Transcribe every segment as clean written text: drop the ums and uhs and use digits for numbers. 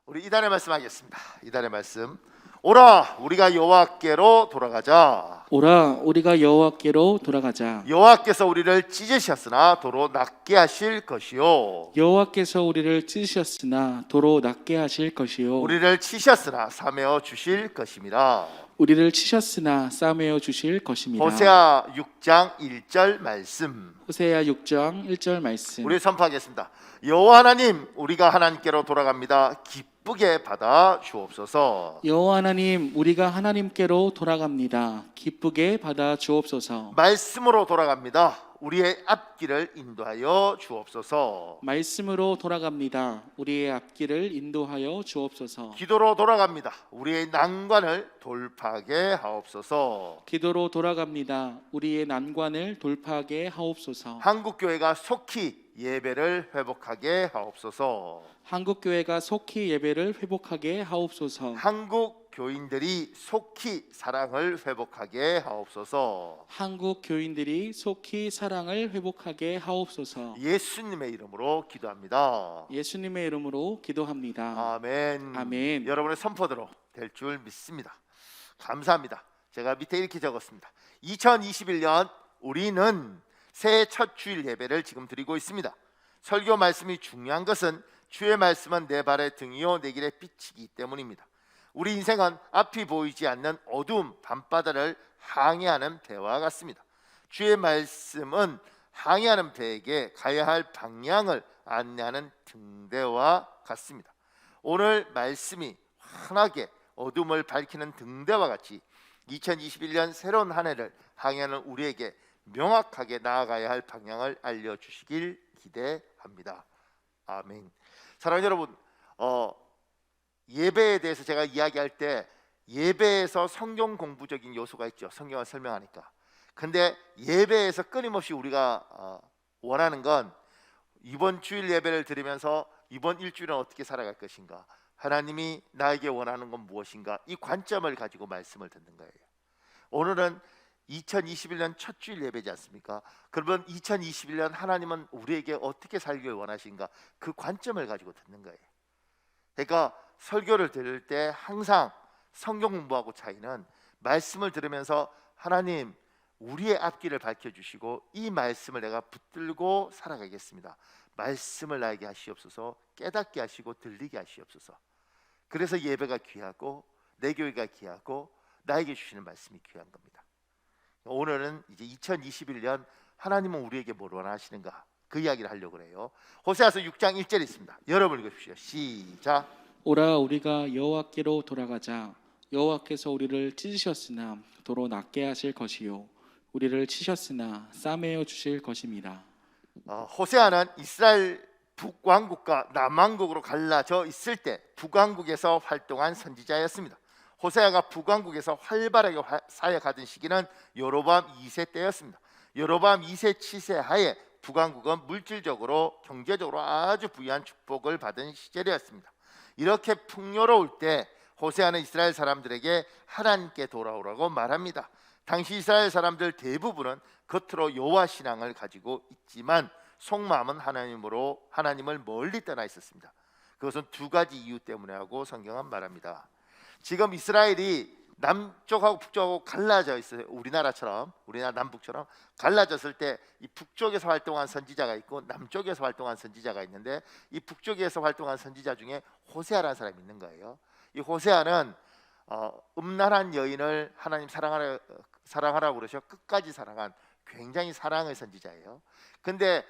우리 이달의 말씀 하겠습니다. 이달의 말씀. 오라 우리가 여호와께로 돌아가자. 오라 우리가 여호와께로 돌아가자. 여호와께서 우리를 찢으셨으나 도로 낫게 하실 것이요 여호와께서 우리를 찢으셨으나 도로 낫게 하실 것이요 우리를 치셨으나 사매어 주실 것입니다. 우리를 치셨으나 싸매어 주실 것입니다. 호세아 6장 1절 말씀 호세아 6장 1절 말씀. 우리 선포하겠습니다. 여호와 하나님 우리가 하나님께로 돌아갑니다. 기쁘게 받아 주옵소서. 여호와 하나님 우리가 하나님께로 돌아갑니다. 기쁘게 받아 주옵소서. 말씀으로 돌아갑니다. 우리의 앞길을 인도하여 주옵소서. 말씀으로 돌아갑니다. 우리의 앞길을 인도하여 주옵소서. 기도로 돌아갑니다. 우리의 난관을 돌파하게 하옵소서. 기도로 돌아갑니다. 우리의 난관을 돌파하게 하옵소서. 한국교회가 속히 예배를 회복하게 하옵소서. 한국교회가 속히 예배를 회복하게 하옵소서. 한국 교인들이 속히 사랑을 회복하게 하옵소서. 한국 교인들이 속히 사랑을 회복하게 하옵소서. 예수님의 이름으로 기도합니다. 예수님의 이름으로 기도합니다. 아멘. 아멘. 여러분의 선포대로 될 줄 믿습니다. 감사합니다. 제가 밑에 이렇게 적었습니다. 2021년 우리는 새해 첫 주일 예배를 지금 드리고 있습니다. 설교 말씀이 중요한 것은 주의 말씀은 내 발의 등이요 내 길의 빛이기 때문입니다. 우리 인생은 앞이 보이지 않는 어두운 밤바다를 항해하는 배와 같습니다. 주의 말씀은 항해하는 배에게 가야 할 방향을 안내하는 등대와 같습니다. 오늘 말씀이 환하게 어둠을 밝히는 등대와 같이 2021년 새로운 한 해를 항해하는 우리에게 명확하게 나아가야 할 방향을 알려주시길 기대합니다. 아멘. 사랑하는 여러분, 예배에 대해서 제가 이야기할 때 예배에서 성경 공부적인 요소가 있죠. 성경을 설명하니까. 근데 예배에서 끊임없이 우리가 원하는 건 이번 주일 예배를 드리면서 이번 일주일은 어떻게 살아갈 것인가, 하나님이 나에게 원하는 건 무엇인가, 이 관점을 가지고 말씀을 듣는 거예요. 오늘은 2021년 첫 주일 예배지 않습니까? 그러면 2021년 하나님은 우리에게 어떻게 살기를 원하신가, 그 관점을 가지고 듣는 거예요. 그러니까 설교를 들을 때 항상 성경 공부하고 차이는 말씀을 들으면서 하나님 우리의 앞길을 밝혀주시고 이 말씀을 내가 붙들고 살아가겠습니다. 말씀을 나에게 하시옵소서. 깨닫게 하시고 들리게 하시옵소서. 그래서 예배가 귀하고 내 교회가 귀하고 나에게 주시는 말씀이 귀한 겁니다. 오늘은 이제 2021년 하나님은 우리에게 뭘 원하시는가, 그 이야기를 하려고 해요. 호세아서 6장 1절에 있습니다. 여러분 읽으십시오. 시작. 오라 우리가 여호와께로 돌아가자. 여호와께서 우리를 찢으셨으나 도로 낫게 하실 것이요 우리를 치셨으나 싸매어 주실 것입니다. 호세아는 이스라엘 북왕국과 남왕국으로 갈라져 있을 때 북왕국에서 활동한 선지자였습니다. 호세아가 북왕국에서 활발하게 사역하던 시기는 여로보암 2세 때였습니다. 여로보암 2세 치세 하에 북왕국은 물질적으로 경제적으로 아주 부유한 축복을 받은 시절이었습니다. 이렇게 풍요로울 때 호세아는 이스라엘 사람들에게 하나님께 돌아오라고 말합니다. 당시 이스라엘 사람들 대부분은 겉으로 여호와 신앙을 가지고 있지만 속마음은 하나님을 멀리 떠나 있었습니다. 그것은 두 가지 이유 때문에 하고 성경은 말합니다. 지금 이스라엘이 남쪽하고 북쪽하고 갈라져 있어요. 우리나라 남북처럼 갈라졌을 때 이 북쪽에서 활동한 선지자가 있고 남쪽에서 활동한 선지자가 있는데, 이 북쪽에서 활동한 선지자 중에 호세아라는 사람이 있는 거예요. 이 호세아는 음란한 여인을 하나님 사랑하라고 그러셔 끝까지 사랑한 굉장히 사랑의 선지자예요. 근데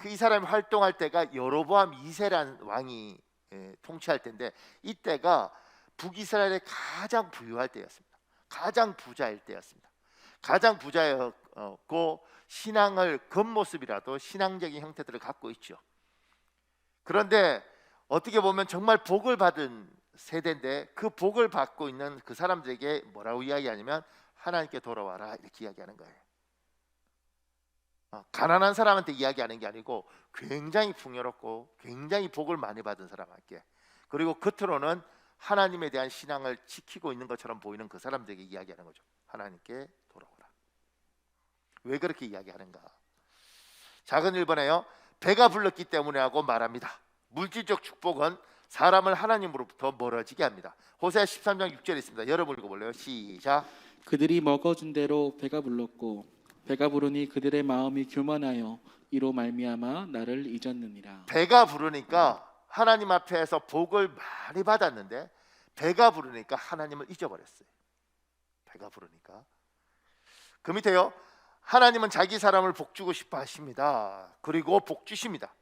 이 사람이 활동할 때가 여로보암 2세라는 왕이 통치할 때인데, 이때가 북이스라엘의 가장 부유할 때였습니다. 가장 부자일 때였습니다. 가장 부자였고 신앙을 겉모습이라도 신앙적인 형태들을 갖고 있죠. 그런데 어떻게 보면 정말 복을 받은 세대인데, 그 복을 받고 있는 그 사람들에게 뭐라고 이야기하냐면 하나님께 돌아와라, 이렇게 이야기하는 거예요. 가난한 사람한테 이야기하는 게 아니고 굉장히 풍요롭고 굉장히 복을 많이 받은 사람에게, 그리고 겉으로는 하나님에 대한 신앙을 지키고 있는 것처럼 보이는 그 사람들에게 이야기하는 거죠. 하나님께 돌아오라. 왜 그렇게 이야기하는가? 작은 1번에요. 배가 불렀기 때문에 하고 말합니다. 물질적 축복은 사람을 하나님으로부터 멀어지게 합니다. 호세아 13장 6절에 있습니다. 여러분 읽어볼래요? 시작. 그들이 먹어준 대로 배가 불렀고 배가 부르니 그들의 마음이 교만하여 이로 말미암아 나를 잊었느니라. 배가 부르니까 하나님 앞에서 복을 많이 받았는데 배가 부르니까 하나님을 잊어버렸어요. 배가 부르니까. 그 밑에요. 하나님은 자기 사람을 복주고 싶어 하십니다. 그리고 복주십니다.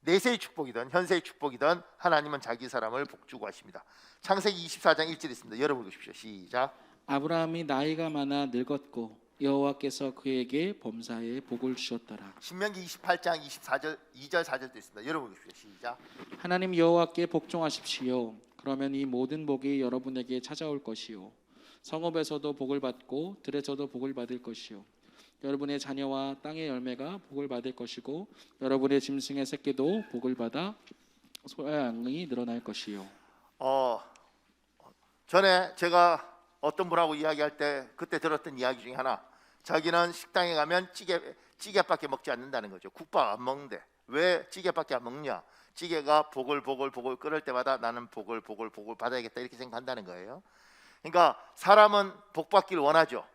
내세의 축복이든 현세의 축복이든 하나님은 자기 사람을 복주고 하십니다. 창세기 24장 1절에 있습니다. 여러분 보십시오. 시작. 아브라함이 나이가 많아 늙었고 여호와께서 그에게 범사에 복을 주셨더라. 신명기 28장 24절 2절 4절도 있습니다. 여러분 보십시오. 시작. 하나님 여호와께 복종하십시오. 그러면 이 모든 복이 여러분에게 찾아올 것이요 성읍에서도 복을 받고 들에서도 복을 받을 것이요 여러분의 자녀와 땅의 열매가 복을 받을 것이고 여러분의 짐승의 새끼도 복을 받아 소와 양이 늘어날 것이요. 전에 제가 어떤 분하고 이야기할 때 그때 들었던 이야기 중에 하나, 자기는 식당에 가면 찌개밖에 먹지 않는다는 거죠. 국밥 안 먹는데 왜 찌개밖에 안 먹냐? 찌개가 복을 끓을 때마다 나는 복을 받아야겠다 이렇게 생각한다는 거예요. 그러니까 사람은 복 받기를 원하죠.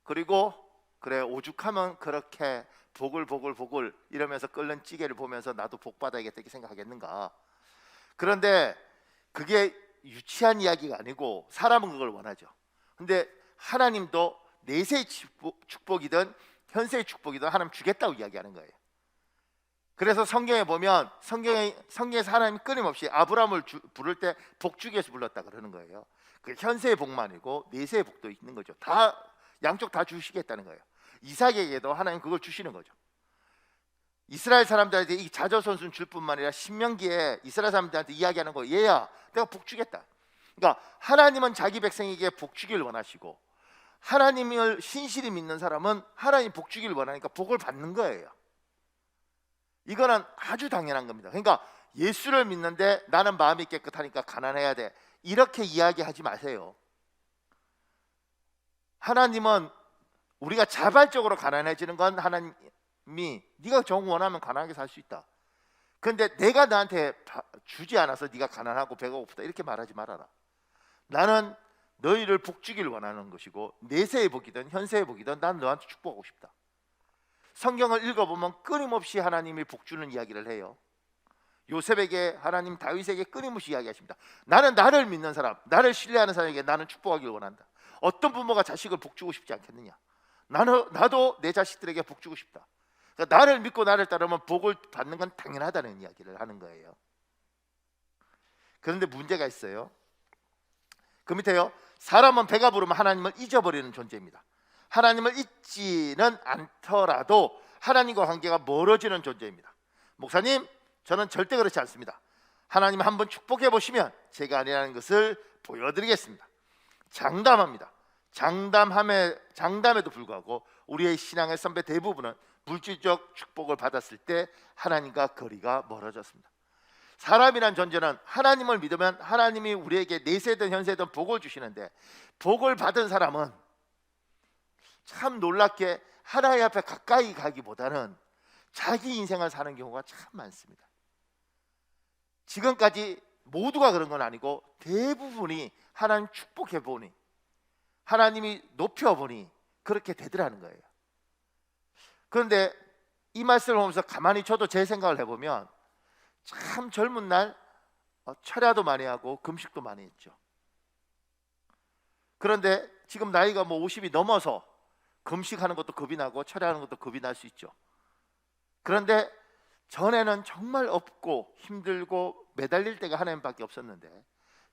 그리고 그래 오죽하면 그렇게 복을 이러면서 끓는 찌개를 보면서 나도 복 받아야겠다 이렇게 생각하겠는가? 그런데 그게 유치한 이야기가 아니고 사람은 그걸 원하죠. 근데 하나님도 내세의 축복이든 현세의 축복이든 하나님 주겠다고 이야기하는 거예요. 그래서 성경에 보면 성경에서 하나님이 끊임없이 아브라함을 부를 때 복 주기 위해서 불렀다 그러는 거예요. 그 현세의 복만이고 내세의 복도 있는 거죠. 다 양쪽 다 주시겠다는 거예요. 이삭에게도 하나님 그걸 주시는 거죠. 이스라엘 사람들한테 이 자조선순 줄 뿐만 아니라 신명기에 이스라엘 사람들한테 이야기하는 거, 얘야 내가 복 주겠다. 그러니까 하나님은 자기 백성에게 복 주기를 원하시고 하나님을 신실히 믿는 사람은 하나님 복 주기를 원하니까 복을 받는 거예요. 이거는 아주 당연한 겁니다. 그러니까 예수를 믿는데 나는 마음이 깨끗하니까 가난해야 돼 이렇게 이야기하지 마세요. 하나님은 우리가 자발적으로 가난해지는 건 하나님이 네가 정 원하면 가난하게 살 수 있다. 그런데 내가 나한테 주지 않아서 네가 가난하고 배가 고프다 이렇게 말하지 말아라. 나는 너희를 복 주기를 원하는 것이고 내세의 복이든 현세의 복이든 난 너한테 축복하고 싶다. 성경을 읽어보면 끊임없이 하나님이 복 주는 이야기를 해요. 요셉에게 하나님 다윗에게 끊임없이 이야기하십니다. 나는 나를 믿는 사람, 나를 신뢰하는 사람에게 나는 축복하기를 원한다. 어떤 부모가 자식을 복 주고 싶지 않겠느냐? 나도 내 자식들에게 복 주고 싶다. 그러니까 나를 믿고 나를 따르면 복을 받는 건 당연하다는 이야기를 하는 거예요. 그런데 문제가 있어요. 그 밑에요. 사람은 배가 부르면 하나님을 잊어버리는 존재입니다. 하나님을 잊지는 않더라도 하나님과 관계가 멀어지는 존재입니다. 목사님, 저는 절대 그렇지 않습니다. 하나님 한번 축복해 보시면 제가 아니라는 것을 보여드리겠습니다. 장담합니다. 장담에도 불구하고 우리의 신앙의 선배 대부분은 물질적 축복을 받았을 때 하나님과 거리가 멀어졌습니다. 사람이란 존재는 하나님을 믿으면 하나님이 우리에게 내세든 현세든 복을 주시는데 복을 받은 사람은 참 놀랍게 하나님 앞에 가까이 가기보다는 자기 인생을 사는 경우가 참 많습니다. 지금까지 모두가 그런 건 아니고 대부분이 하나님 축복해 보니 하나님이 높여 보니 그렇게 되더라는 거예요. 그런데 이 말씀을 보면서 가만히 저도 제 생각을 해보면 참 젊은 날 철야도 많이 하고 금식도 많이 했죠. 그런데 지금 나이가 50이 넘어서 금식하는 것도 겁이 나고 철야하는 것도 겁이 날 수 있죠. 그런데 전에는 정말 없고 힘들고 매달릴 때가 하나님밖에 없었는데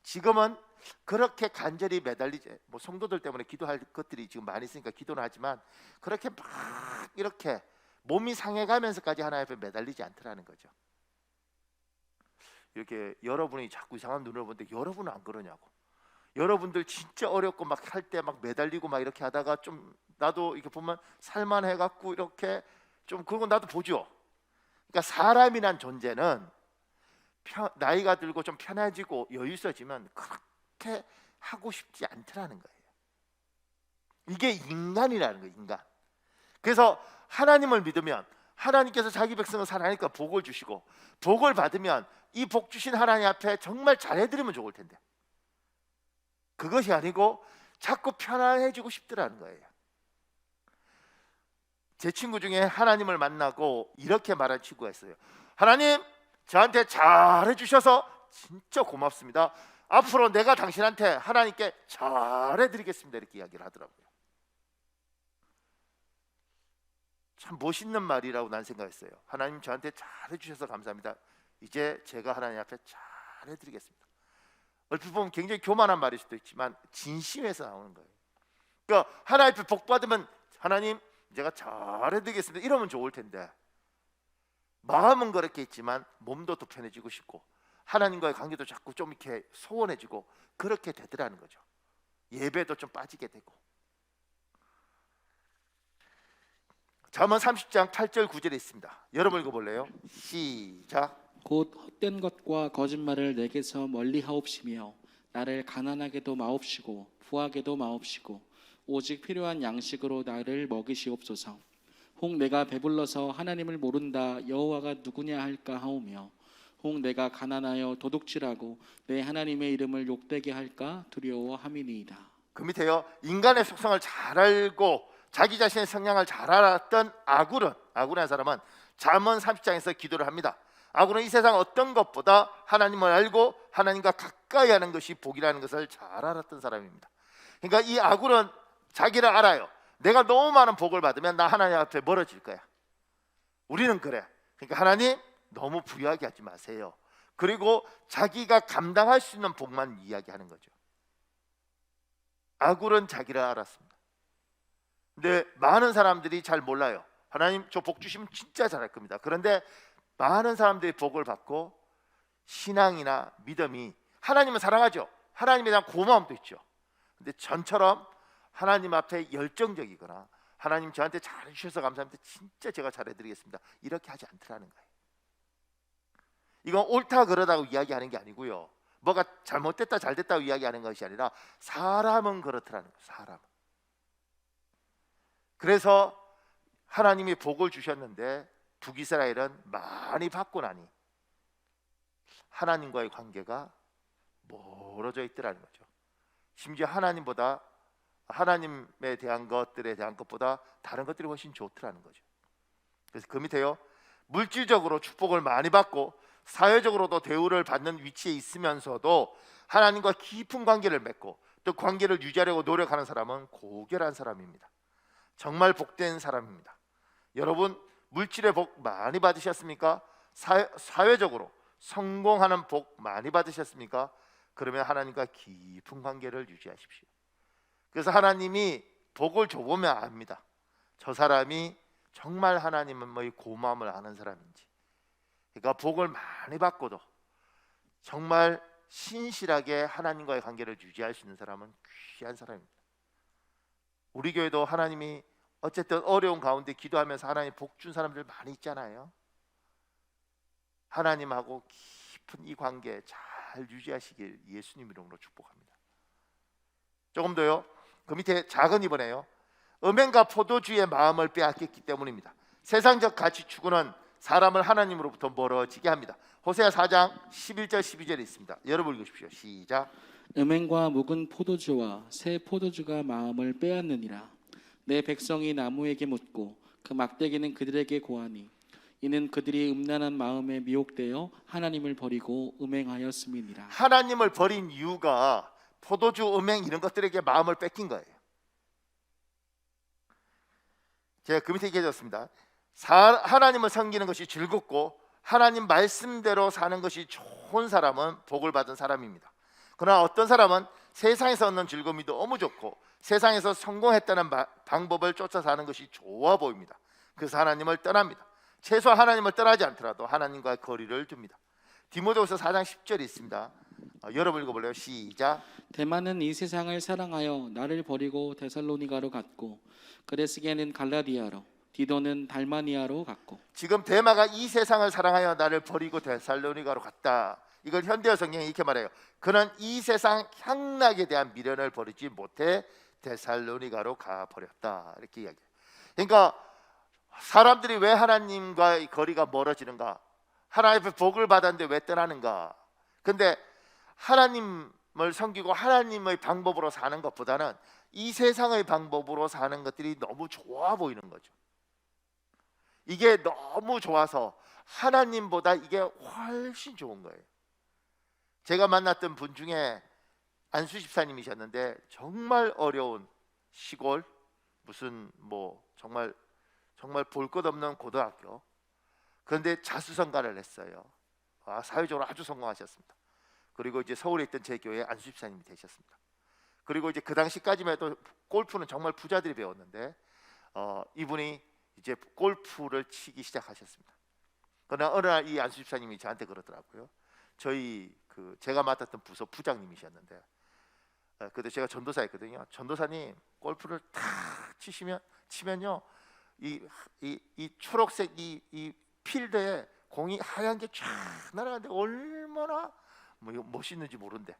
지금은 그렇게 간절히 매달리지, 성도들 때문에 기도할 것들이 지금 많이 있으니까 기도는 하지만 그렇게 막 이렇게 몸이 상해가면서까지 하나님 앞에 매달리지 않더라는 거죠. 이렇게 여러분이 자꾸 이상한 눈으로 보는데 여러분은 안 그러냐고. 여러분들 진짜 어렵고 막 할 때 막 매달리고 막 이렇게 하다가 좀 나도 이렇게 보면 살만해갖고 이렇게 좀 그런 건 나도 보죠. 그러니까 사람이란 존재는 나이가 들고 좀 편해지고 여유 있어지면 그렇게 하고 싶지 않더라는 거예요. 이게 인간이라는 거예요. 인간. 그래서 하나님을 믿으면 하나님께서 자기 백성을 사랑하니까 복을 주시고, 복을 받으면 이 복 주신 하나님 앞에 정말 잘해드리면 좋을 텐데, 그것이 아니고 자꾸 편안해지고 싶더라는 거예요. 제 친구 중에 하나님을 만나고 이렇게 말한 친구가 있어요. 하나님, 저한테 잘해주셔서 진짜 고맙습니다. 앞으로 내가 당신한테 하나님께 잘해드리겠습니다. 이렇게 이야기를 하더라고요. 참 멋있는 말이라고 난 생각했어요. 하나님, 저한테 잘해주셔서 감사합니다. 이제 제가 하나님 앞에 잘해드리겠습니다. 얼핏 보면 굉장히 교만한 말일 수도 있지만 진심에서 나오는 거예요. 그러니까 하나님 앞에 복 받으면 하나님, 제가 잘해드리겠습니다 이러면 좋을 텐데, 마음은 그렇게 있지만 몸도 더 편해지고 싶고 하나님과의 관계도 자꾸 좀 이렇게 소원해지고 그렇게 되더라는 거죠. 예배도 좀 빠지게 되고. 잠언 30장 8절 9절에 있습니다. 여러분 읽어볼래요? 시작. 곧 헛된 것과 거짓말을 내게서 멀리 하옵시며 나를 가난하게도 마옵시고 부하게도 마옵시고 오직 필요한 양식으로 나를 먹이시옵소서. 혹 내가 배불러서 하나님을 모른다 여호와가 누구냐 할까 하오며 혹 내가 가난하여 도둑질하고 내 하나님의 이름을 욕되게 할까 두려워함이니이다. 그 밑에요. 인간의 속성을 잘 알고 자기 자신의 성향을 잘 알았던 아굴이라는 사람은 잠언 30장에서 기도를 합니다. 아굴은 이 세상 어떤 것보다 하나님을 알고 하나님과 가까이 하는 것이 복이라는 것을 잘 알았던 사람입니다. 그러니까 이 아굴은 자기를 알아요. 내가 너무 많은 복을 받으면 나 하나님 앞에 멀어질 거야. 우리는 그래. 그러니까 하나님, 너무 부유하게 하지 마세요. 그리고 자기가 감당할 수 있는 복만 이야기하는 거죠. 아굴은 자기를 알았습니다. 근데 많은 사람들이 잘 몰라요. 하나님, 저 복 주시면 진짜 잘할 겁니다. 그런데 많은 사람들이 복을 받고 신앙이나 믿음이, 하나님은 사랑하죠. 하나님에 대한 고마움도 있죠. 근데 전처럼 하나님 앞에 열정적이거나 하나님 저한테 잘해주셔서 감사합니다, 진짜 제가 잘해드리겠습니다, 이렇게 하지 않더라는 거예요. 이건 옳다 그러다고 이야기하는 게 아니고요, 뭐가 잘못됐다 잘됐다고 이야기하는 것이 아니라 사람은 그렇더라는 거예요. 사람은. 그래서 하나님이 복을 주셨는데 북이스라엘은 많이 받고 나니 하나님과의 관계가 멀어져 있더라는 거죠. 심지어 하나님에 대한 것들에 대한 것보다 다른 것들이 훨씬 좋더라는 거죠. 그래서 그 밑에요, 물질적으로 축복을 많이 받고 사회적으로도 대우를 받는 위치에 있으면서도 하나님과 깊은 관계를 맺고 또 관계를 유지하려고 노력하는 사람은 고결한 사람입니다. 정말 복된 사람입니다. 여러분, 물질의 복 많이 받으셨습니까? 사회적으로 성공하는 복 많이 받으셨습니까? 그러면 하나님과 깊은 관계를 유지하십시오. 그래서 하나님이 복을 줘보면 압니다. 저 사람이 정말 하나님의 고마움을 아는 사람인지. 그러니까 복을 많이 받고도 정말 신실하게 하나님과의 관계를 유지할 수 있는 사람은 귀한 사람입니다. 우리 교회도 하나님이 어쨌든 어려운 가운데 기도하면서 하나님 복 준 사람들 많이 있잖아요. 하나님하고 깊은 이 관계 잘 유지하시길 예수님 이름으로 축복합니다. 조금 더요. 그 밑에 작은 이번에요, 음행과 포도주의 마음을 빼앗겼기 때문입니다. 세상적 가치 추구는 사람을 하나님으로부터 멀어지게 합니다. 호세아 4장 11절 12절에 있습니다. 여러분 읽으십시오. 시작. 음행과 묵은 포도주와 새 포도주가 마음을 빼앗느니라. 내 백성이 나무에게 묻고 그 막대기는 그들에게 고하니 이는 그들이 음란한 마음에 미혹되어 하나님을 버리고 음행하였음이니라. 하나님을 버린 이유가 포도주, 음행 이런 것들에게 마음을 뺏긴 거예요. 제가 그 밑에 얘기해줬습니다. 하나님을 섬기는 것이 즐겁고 하나님 말씀대로 사는 것이 좋은 사람은 복을 받은 사람입니다. 그러나 어떤 사람은 세상에서 얻는 즐거움이 너무 좋고 세상에서 성공했다는 방법을 쫓아 사는 것이 좋아 보입니다. 그래서 하나님을 떠납니다. 최소 하나님을 떠나지 않더라도 하나님과 거리를 둡니다. 디모데후서 4장 10절이 있습니다. 여러분 읽어볼래요? 시작. 대만은 이 세상을 사랑하여 나를 버리고 데살로니가로 갔고 그레스게는 갈라디아로 디도는 달마니아로 갔고. 지금 데마가 이 세상을 사랑하여 나를 버리고 데살로니가로 갔다. 이걸 현대어 성경이 이렇게 말해요. 그는 이 세상 향락에 대한 미련을 버리지 못해 데살로니가로 가버렸다. 이렇게 이야기해요. 그러니까 사람들이 왜 하나님과의 거리가 멀어지는가? 하나님의 복을 받았는데 왜 떠나는가? 근데 하나님을 섬기고 하나님의 방법으로 사는 것보다는 이 세상의 방법으로 사는 것들이 너무 좋아 보이는 거죠. 이게 너무 좋아서 하나님보다 이게 훨씬 좋은 거예요. 제가 만났던 분 중에 안수 집사님이셨는데 정말 어려운 시골 무슨 뭐 정말 볼 것 없는 고등학교, 그런데 자수성가를 했어요. 사회적으로 아주 성공하셨습니다. 그리고 이제 서울에 있던 제 교회 안수 집사님이 되셨습니다. 그리고 이제 그 당시까지만 해도 골프는 정말 부자들이 배웠는데 이분이 이제 골프를 치기 시작하셨습니다. 그러나 어느 날 이 안수 집사님이 저한테 그러더라고요. 저희 제가 맡았던 부서 부장님이셨는데 그때 제가 전도사였거든요. 전도사님, 골프를 탁 치면요 이 초록색 이 필드에 공이 하얀 게 쫙 날아가는데 얼마나 뭐 멋있는지 모른대.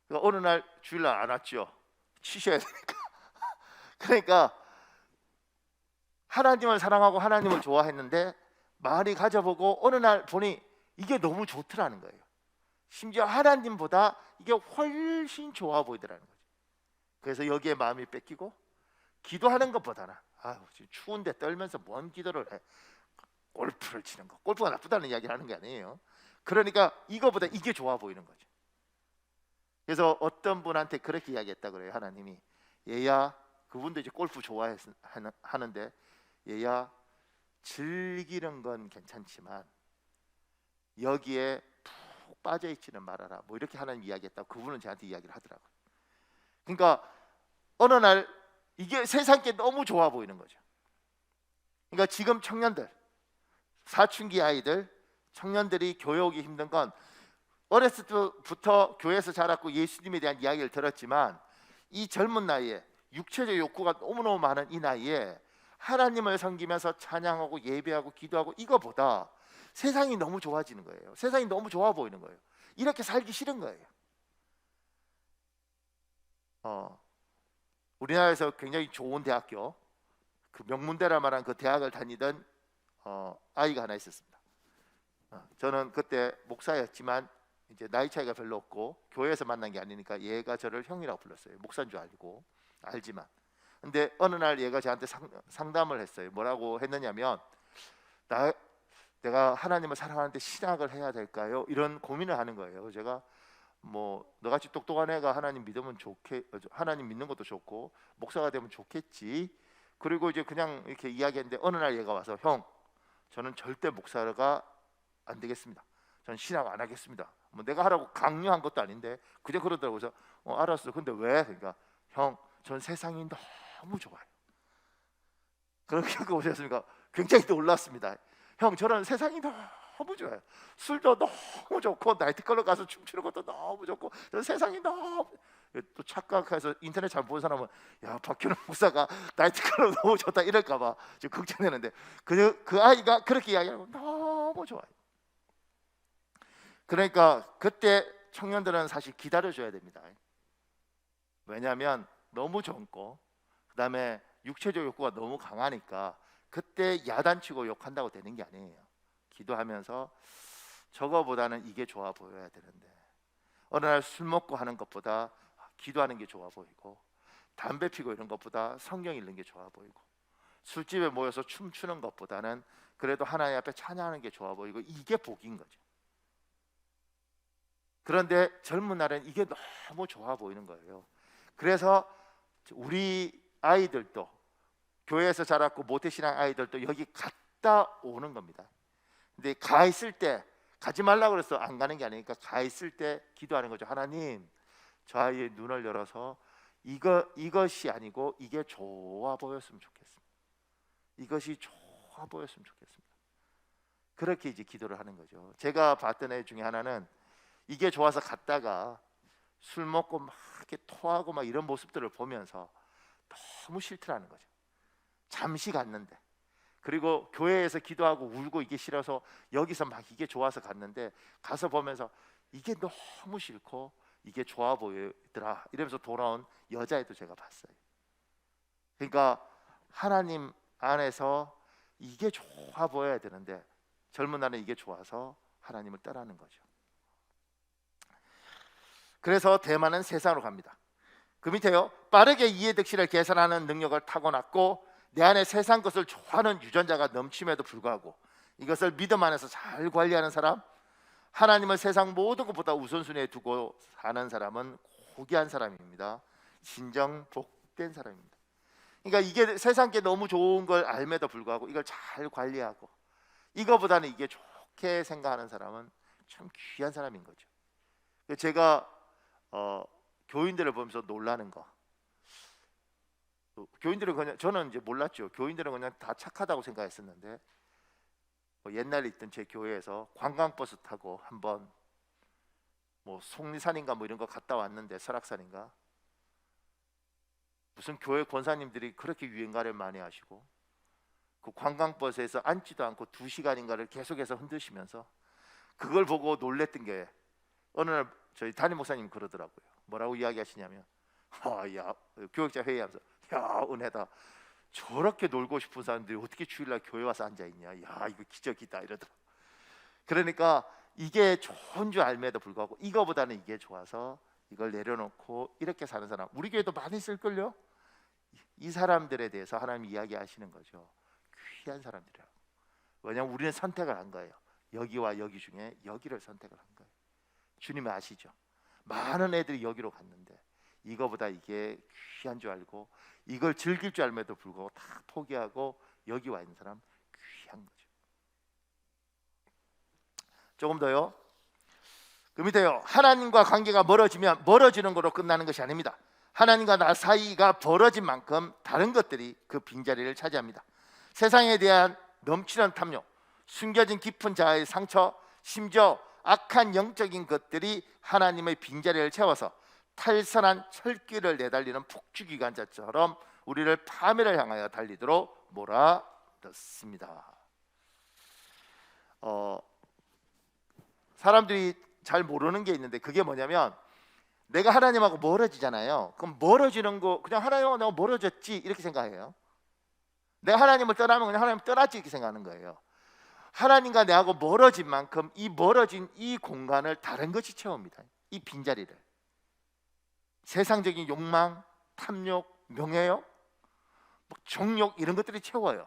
그러니까 어느 날 주일날 안 왔죠. 치셔야 되니까. 그러니까 하나님을 사랑하고 하나님을 좋아했는데 많이 가져보고 어느 날 보니 이게 너무 좋더라는 거예요. 심지어 하나님보다 이게 훨씬 좋아 보이더라는 거죠. 그래서 여기에 마음이 뺏기고 기도하는 것보다는 지금 추운데 떨면서 뭔 기도를 해. 골프를 치는 거. 골프가 나쁘다는 이야기를 하는 게 아니에요. 그러니까 이거보다 이게 좋아 보이는 거죠. 그래서 어떤 분한테 그렇게 이야기했다 그래요. 하나님이 얘야, 그분도 이제 골프 좋아하는데 얘야, 즐기는 건 괜찮지만 여기에 푹 빠져 있지는 말아라. 뭐 이렇게 하나님 이야기했다고 그분은 저한테 이야기를 하더라고요. 그러니까 어느 날 이게 세상께 너무 좋아 보이는 거죠. 그러니까 지금 청년들, 사춘기 아이들, 청년들이 교회 오기 힘든 건 어렸을 때부터 교회에서 자랐고 예수님에 대한 이야기를 들었지만 이 젊은 나이에 육체적 욕구가 너무너무 많은 이 나이에 하나님을 섬기면서 찬양하고 예배하고 기도하고 이거보다 세상이 너무 좋아지는 거예요. 세상이 너무 좋아 보이는 거예요. 이렇게 살기 싫은 거예요. 우리나라에서 굉장히 좋은 대학교, 그 명문대라 말한 그 대학을 다니던 아이가 하나 있었습니다. 저는 그때 목사였지만 이제 나이 차이가 별로 없고 교회에서 만난 게 아니니까 얘가 저를 형이라고 불렀어요. 목사인 줄 알지만. 근데 어느 날 얘가 저한테 상담을 했어요. 뭐라고 했느냐면 내가 하나님을 사랑하는데 신학을 해야 될까요? 이런 고민을 하는 거예요. 제가 뭐 너같이 똑똑한 애가 하나님 하나님 믿는 것도 좋고 목사가 되면 좋겠지. 그리고 이제 그냥 이렇게 이야기했는데 어느 날 얘가 와서 형, 저는 절대 목사가 안 되겠습니다. 저는 신학 안 하겠습니다. 뭐 내가 하라고 강요한 것도 아닌데 그냥 그러더라고요. 그래서 알았어. 근데 왜? 그러니까 형, 전 세상이 너무 좋아요. 그렇게 오셨습니까? 굉장히 놀랐습니다. 형, 저는 세상이 너무 좋아요. 술도 너무 좋고 나이트클럽 가서 춤추는 것도 너무 좋고 저는 세상이 너무 또 착각해서 인터넷 잘 보는 사람은 야, 박현우 목사가 나이트클럽 너무 좋다 이럴까 봐 지금 걱정되는데 그 아이가 그렇게 이야기하고 너무 좋아요. 그러니까 그때 청년들은 사실 기다려줘야 됩니다. 왜냐하면 너무 젊고 그 다음에 육체적 욕구가 너무 강하니까 그때 야단치고 욕한다고 되는 게 아니에요. 기도하면서 저거보다는 이게 좋아 보여야 되는데 어느 날 술 먹고 하는 것보다 기도하는 게 좋아 보이고 담배 피고 이런 것보다 성경 읽는 게 좋아 보이고 술집에 모여서 춤추는 것보다는 그래도 하나님 앞에 찬양하는 게 좋아 보이고 이게 복인 거죠. 그런데 젊은 날은 이게 너무 좋아 보이는 거예요. 그래서 우리 아이들도 교회에서 자랐고 모태신앙 아이들도 여기 갔다 오는 겁니다. 근데 가 있을 때 가지 말라고 그래서 안 가는 게 아니니까 가 있을 때 기도하는 거죠. 하나님, 저 아이의 눈을 열어서 이것이 아니고 이게 좋아 보였으면 좋겠습니다. 이것이 좋아 보였으면 좋겠습니다. 그렇게 이제 기도를 하는 거죠. 제가 봤던 애 중에 하나는 이게 좋아서 갔다가 술 먹고 막 이렇게 토하고 막 이런 모습들을 보면서 너무 싫더라는 거죠. 잠시 갔는데 그리고 교회에서 기도하고 울고 이게 싫어서 여기서 막 이게 좋아서 갔는데 가서 보면서 이게 너무 싫고 이게 좋아 보이더라 이러면서 돌아온 여자애도 제가 봤어요. 그러니까 하나님 안에서 이게 좋아 보여야 되는데 젊은 날은 이게 좋아서 하나님을 떠나는 거죠. 그래서 대만은 세상으로 갑니다. 그 밑에요. 빠르게 이해득실을 계산하는 능력을 타고났고 내 안에 세상 것을 좋아하는 유전자가 넘침에도 불구하고 이것을 믿음 안에서 잘 관리하는 사람, 하나님을 세상 모든 것보다 우선순위에 두고 사는 사람은 고귀한 사람입니다. 진정 복된 사람입니다. 그러니까 이게 세상께 너무 좋은 걸 알매도 불구하고 이걸 잘 관리하고 이거보다는 이게 좋게 생각하는 사람은 참 귀한 사람인 거죠. 제가 교인들을 보면서 놀라는 거, 교인들은 그냥, 저는 이제 몰랐죠. 교인들은 그냥 다 착하다고 생각했었는데 옛날에 있던 제 교회에서 관광버스 타고 한번 뭐 속리산인가 뭐 이런 거 갔다 왔는데, 설악산인가, 무슨 교회 권사님들이 그렇게 유행가를 많이 하시고 그 관광버스에서 앉지도 않고 2시간인가를 계속해서 흔드시면서 그걸 보고 놀랬던 게, 어느 날 저희 담임 목사님 그러더라고요. 뭐라고 이야기하시냐면, 야, 교역자 회의하면서, 야, 은혜다, 저렇게 놀고 싶은 사람들이 어떻게 주일날 교회 와서 앉아 있냐, 야, 이거 기적이다 이러더라고요. 그러니까 이게 좋은 줄 알매도 불구하고 이거보다는 이게 좋아서 이걸 내려놓고 이렇게 사는 사람, 우리 교회도 많이 있을걸요. 이 사람들에 대해서 하나님이 이야기하시는 거죠. 귀한 사람들이라고. 왜냐하면 우리는 선택을 한 거예요. 여기와 여기 중에 여기를 선택을 한 거예요. 주님이 아시죠? 많은 애들이 여기로 갔는데 이거보다 이게 귀한 줄 알고 이걸 즐길 줄 알면도 불구하고 다 포기하고 여기 와 있는 사람, 귀한 거죠. 조금 더요. 그 밑에요. 하나님과 관계가 멀어지면 멀어지는 거로 끝나는 것이 아닙니다. 하나님과 나 사이가 벌어진 만큼 다른 것들이 그 빈자리를 차지합니다. 세상에 대한 넘치는 탐욕, 숨겨진 깊은 자아의 상처, 심지어 악한 영적인 것들이 하나님의 빈자리를 채워서 탈선한 철길을 내달리는 폭주기관차처럼 우리를 파멸을 향하여 달리도록 몰아넣습니다. 사람들이 잘 모르는 게 있는데, 그게 뭐냐면, 내가 하나님하고 멀어지잖아요. 그럼 멀어지는 거 그냥 하나님하고 내가 멀어졌지 이렇게 생각해요. 내가 하나님을 떠나면 그냥 하나님 떠났지 이렇게 생각하는 거예요. 하나님과 내하고 멀어진 만큼 이 멀어진 이 공간을 다른 것이 채웁니다. 이 빈자리를. 세상적인 욕망, 탐욕, 명예욕, 정욕 이런 것들이 채워요.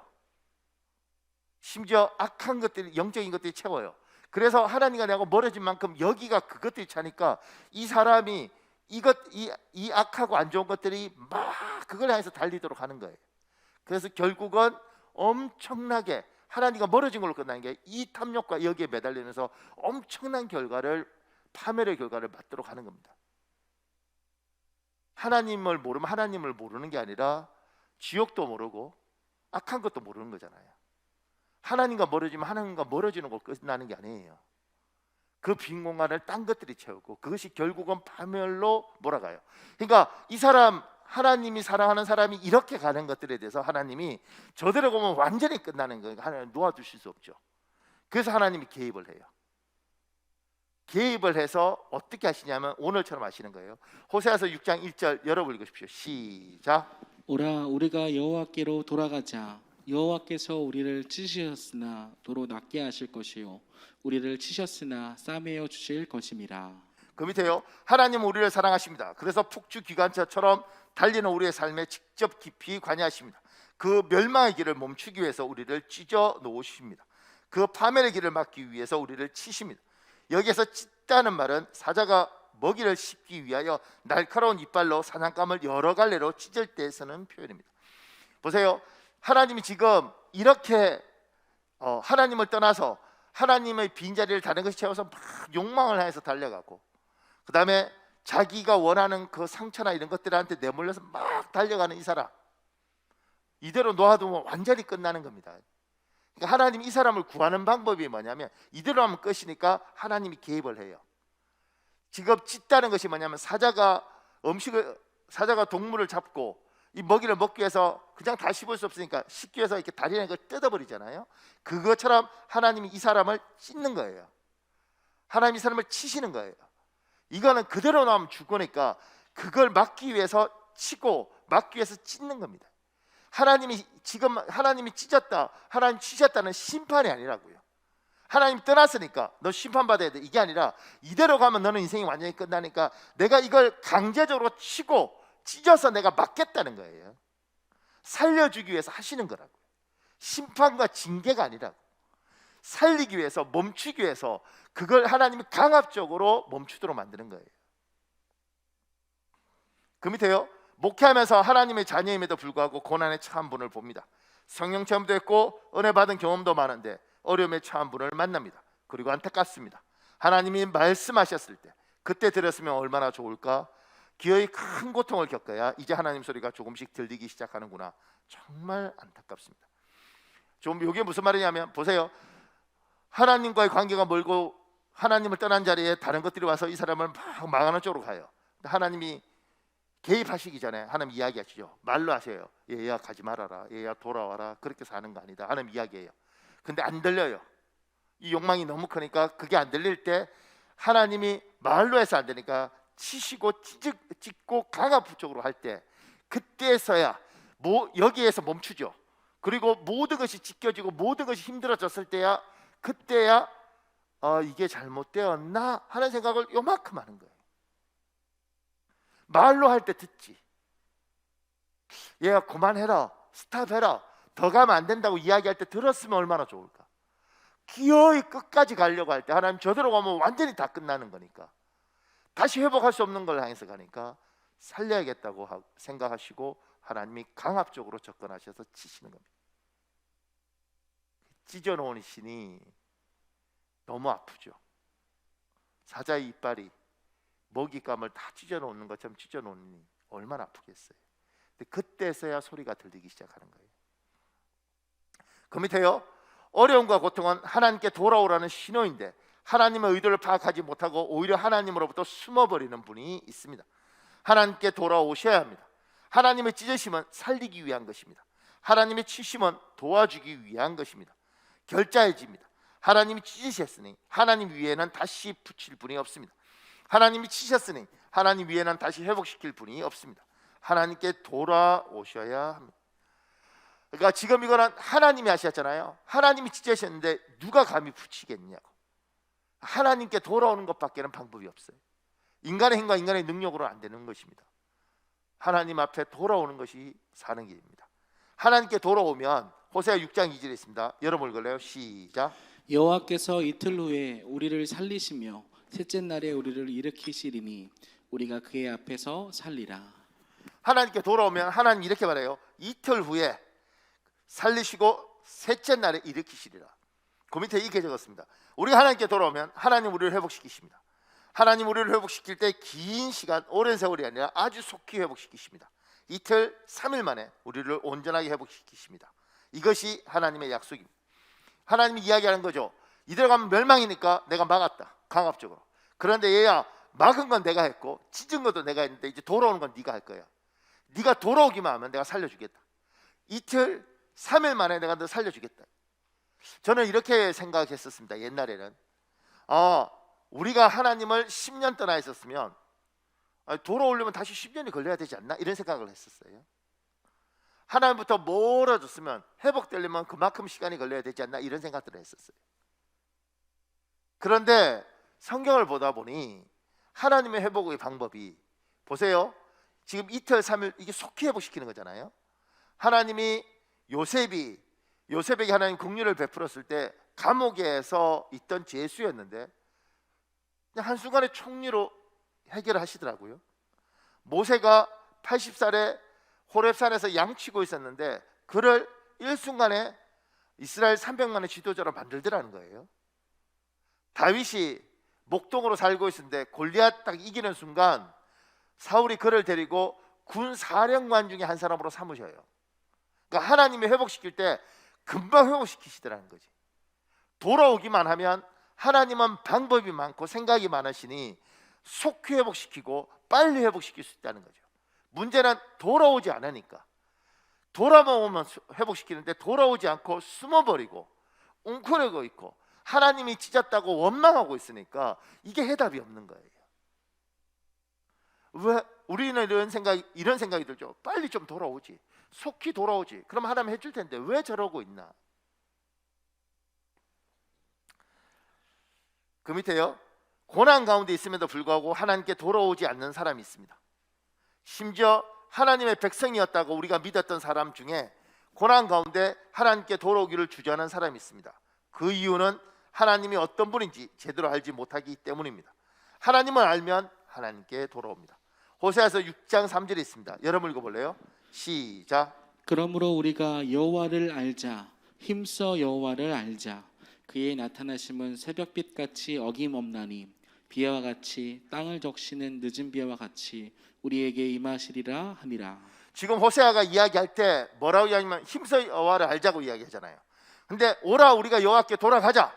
심지어 악한 것들이, 영적인 것들이 채워요. 그래서 하나님과 내하고 멀어진 만큼 여기가 그것들이 차니까 이 사람이 이 악하고 안 좋은 것들이 막 그걸 향해서 달리도록 하는 거예요. 그래서 결국은 엄청나게 하나님과 멀어진 걸로 끝나는 게 이 탐욕과 여기에 매달리면서 엄청난 결과를, 파멸의 결과를 맞도록 하는 겁니다. 하나님을 모르면 하나님을 모르는 게 아니라 지옥도 모르고 악한 것도 모르는 거잖아요. 하나님과 멀어지면 하나님과 멀어지는 걸 끝나는 게 아니에요. 그 빈 공간을 딴 것들이 채우고 그것이 결국은 파멸로 몰아가요. 그러니까 이 사람, 하나님이 사랑하는 사람이 이렇게 가는 것들에 대해서 하나님이 저대로 보면 완전히 끝나는 거예요. 하나님 놓아주실 수 없죠. 그래서 하나님이 개입을 해요. 개입을 해서 어떻게 하시냐면 오늘처럼 하시는 거예요. 호세아서 6장 1절 열어보고 싶으시오. 시작. 오라, 우리가 여호와께로 돌아가자. 여호와께서 우리를 찢으셨으나 도로 낫게 하실 것이요 우리를 치셨으나 싸매어 주실 것임이라. 그 밑에요. 하나님은 우리를 사랑하십니다. 그래서 폭주 기관차처럼 달리는 우리의 삶에 직접 깊이 관여하십니다. 그 멸망의 길을 멈추기 위해서 우리를 찢어 놓으십니다. 그 파멸의 길을 막기 위해서 우리를 치십니다. 여기에서 찢다는 말은 사자가 먹이를 씹기 위하여 날카로운 이빨로 사냥감을 여러 갈래로 찢을 때 쓰는 표현입니다. 보세요. 하나님이 지금 이렇게 하나님을 떠나서 하나님의 빈자리를 다른 것이 채워서 막 욕망을 향해서 달려가고, 그 다음에 자기가 원하는 그 상처나 이런 것들한테 내몰려서 막 달려가는 이 사람, 이대로 놓아두면 완전히 끝나는 겁니다. 그러니까 하나님이 이 사람을 구하는 방법이 뭐냐면, 이대로 하면 끝이니까 하나님이 개입을 해요. 지금 찢다는 것이 뭐냐면, 사자가 동물을 잡고 이 먹이를 먹기 위해서 그냥 다 씹을 수 없으니까 씹기 위해서 이렇게 다리나 걸 뜯어버리잖아요. 그것처럼 하나님이 이 사람을 찢는 거예요. 하나님이 이 사람을 치시는 거예요. 이거는 그대로 나오면 죽으니까 그걸 막기 위해서 치고 막기 위해서 찢는 겁니다. 하나님이 지금 하나님이 찢었다, 하나님 치셨다는 심판이 아니라고요. 하나님 떠났으니까 너 심판받아야 돼, 이게 아니라 이대로 가면 너는 인생이 완전히 끝나니까 내가 이걸 강제적으로 치고 찢어서 내가 막겠다는 거예요. 살려주기 위해서 하시는 거라고요. 심판과 징계가 아니라고. 살리기 위해서, 멈추기 위해서 그걸 하나님이 강압적으로 멈추도록 만드는 거예요. 그 밑에요, 목회하면서 하나님의 자녀임에도 불구하고 고난에 처한 분을 봅니다. 성령 체험도 했고 은혜 받은 경험도 많은데 어려움에 처한 분을 만납니다. 그리고 안타깝습니다. 하나님이 말씀하셨을 때 그때 들었으면 얼마나 좋을까. 기어이 큰 고통을 겪어야 이제 하나님 소리가 조금씩 들리기 시작하는구나. 정말 안타깝습니다. 좀 이게 무슨 말이냐면, 보세요, 하나님과의 관계가 멀고 하나님을 떠난 자리에 다른 것들이 와서 이 사람을 막 망하는 쪽으로 가요. 하나님이 개입하시기 전에 하나님 이야기하시죠. 말로 하세요. 얘야 가지 말아라, 얘야 돌아와라, 그렇게 사는 거 아니다, 하나님 이야기해요. 근데 안 들려요. 이 욕망이 너무 크니까 그게 안 들릴 때 하나님이 말로 해서 안 되니까 치시고 찢고 강압적으로 할 때, 그때서야 여기에서 멈추죠. 그리고 모든 것이 찢겨지고 모든 것이 힘들어졌을 때야, 그때야 이게 잘못되었나 하는 생각을 요만큼 하는 거예요. 말로 할 때 듣지. 얘가 그만해라, 스탑해라, 더 가면 안 된다고 이야기할 때 들었으면 얼마나 좋을까. 기어이 끝까지 가려고 할 때 하나님 저대로 가면 완전히 다 끝나는 거니까, 다시 회복할 수 없는 걸 향해서 가니까 살려야겠다고 생각하시고 하나님이 강압적으로 접근하셔서 치시는 겁니다. 찢어놓은 신이 너무 아프죠. 사자의 이빨이 먹잇감을 다 찢어놓는 것처럼 찢어놓으니 얼마나 아프겠어요. 근데 그때서야 소리가 들리기 시작하는 거예요. 그 밑에요, 어려움과 고통은 하나님께 돌아오라는 신호인데 하나님의 의도를 파악하지 못하고 오히려 하나님으로부터 숨어버리는 분이 있습니다. 하나님께 돌아오셔야 합니다. 하나님의 찢으심은 살리기 위한 것입니다. 하나님의 치심은 도와주기 위한 것입니다. 결자해집니다. 하나님이 찢으셨으니 하나님 위에는 다시 붙일 분이 없습니다. 하나님이 치셨으니 하나님 위에는 다시 회복시킬 분이 없습니다. 하나님께 돌아오셔야 합니다. 그러니까 지금 이거는 하나님이 하셨잖아요. 하나님이 찢으셨는데 누가 감히 붙이겠냐고. 하나님께 돌아오는 것밖에는 방법이 없어요. 인간의 힘과 인간의 능력으로는 안 되는 것입니다. 하나님 앞에 돌아오는 것이 사는 길입니다. 하나님께 돌아오면 호세아 6장 2절에 있습니다. 여러분 읽을래요? 시작. 여호와께서 이틀 후에 우리를 살리시며 셋째 날에 우리를 일으키시리니 우리가 그의 앞에서 살리라. 하나님께 돌아오면 하나님 이렇게 말해요. 이틀 후에 살리시고 셋째 날에 일으키시리라. 그 밑에 이렇게 적었습니다. 우리가 하나님께 돌아오면 하나님 우리를 회복시키십니다. 하나님 우리를 회복시킬 때 긴 시간, 오랜 세월이 아니라 아주 속히 회복시키십니다. 이틀 3일 만에 우리를 온전하게 회복시키십니다. 이것이 하나님의 약속입니다. 하나님이 이야기하는 거죠. 이대로 가면 멸망이니까 내가 막았다, 강압적으로. 그런데 얘야, 막은 건 내가 했고 찢은 것도 내가 했는데 이제 돌아오는 건 네가 할 거야. 네가 돌아오기만 하면 내가 살려주겠다. 이틀 3일 만에 내가 너 살려주겠다. 저는 이렇게 생각했었습니다. 옛날에는 우리가 하나님을 10년 떠나 있었으면 돌아오려면 다시 10년이 걸려야 되지 않나, 이런 생각을 했었어요. 하나님부터 멀어졌으면 회복되려면 그만큼 시간이 걸려야 되지 않나, 이런 생각들을 했었어요. 그런데 성경을 보다 보니 하나님의 회복의 방법이, 보세요, 지금 이틀 3일 이게 속히 회복시키는 거잖아요. 하나님이 요셉에게 하나님 긍휼을 베풀었을 때 감옥에서 있던 죄수였는데 그냥 한순간에 총리로 해결하시더라고요. 모세가 80살에 호렙산에서 양치고 있었는데 그를 일순간에 이스라엘 300만의 지도자로 만들더라는 거예요. 다윗이 목동으로 살고 있었는데 골리앗 딱 이기는 순간 사울이 그를 데리고 군 사령관 중에 한 사람으로 삼으셔요. 그러니까 하나님이 회복시킬 때 금방 회복시키시더라는 거지. 돌아오기만 하면 하나님은 방법이 많고 생각이 많으시니 속히 회복시키고 빨리 회복시킬 수 있다는 거죠. 문제는 돌아오지 않으니까. 돌아오면 회복시키는데 돌아오지 않고 숨어버리고 웅크리고 있고 하나님이 찢었다고 원망하고 있으니까 이게 해답이 없는 거예요. 왜 우리는 이런 생각이 들죠. 빨리 좀 돌아오지, 속히 돌아오지, 그럼 하나님 해줄 텐데 왜 저러고 있나? 그 밑에요, 고난 가운데 있음에도 불구하고 하나님께 돌아오지 않는 사람이 있습니다. 심지어 하나님의 백성이었다고 우리가 믿었던 사람 중에 고난 가운데 하나님께 돌아오기를 주저하는 사람이 있습니다. 그 이유는 하나님이 어떤 분인지 제대로 알지 못하기 때문입니다. 하나님을 알면 하나님께 돌아옵니다. 호세아서 6장 3절에 있습니다. 여러분 읽어볼래요? 시작. 그러므로 우리가 여호와를 알자. 힘써 여호와를 알자. 그의 나타나심은 새벽빛같이 어김없나니 비와 같이 땅을 적시는 늦은 비와 같이 우리에게 임하시리라 하니라. 지금 호세아가 이야기할 때 뭐라고 이야기하면 힘써 여호와를 알자고 이야기하잖아요. 근데 오라 우리가 여호와께 돌아가자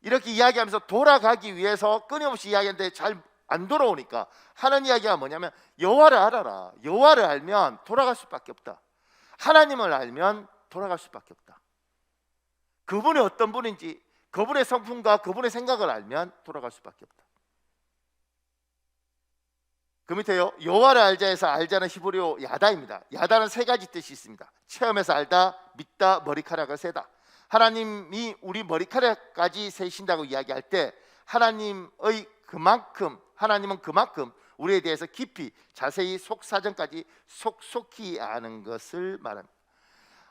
이렇게 이야기하면서 돌아가기 위해서 끊임없이 이야기하는데 잘 안 돌아오니까 하는 이야기가 뭐냐면 여호와를 알아라. 여호와를 알면 돌아갈 수밖에 없다. 하나님을 알면 돌아갈 수밖에 없다. 그분이 어떤 분인지, 그분의 성품과 그분의 생각을 알면 돌아갈 수밖에 없다. 그 밑에요, 여호와를 알자에서 알자는 히브리어 야다입니다. 야다는 세 가지 뜻이 있습니다. 체험해서 알다, 믿다, 머리카락을 세다. 하나님이 우리 머리카락까지 세신다고 이야기할 때 하나님은 그만큼 우리에 대해서 깊이 자세히 속사정까지 속속히 아는 것을 말합니다.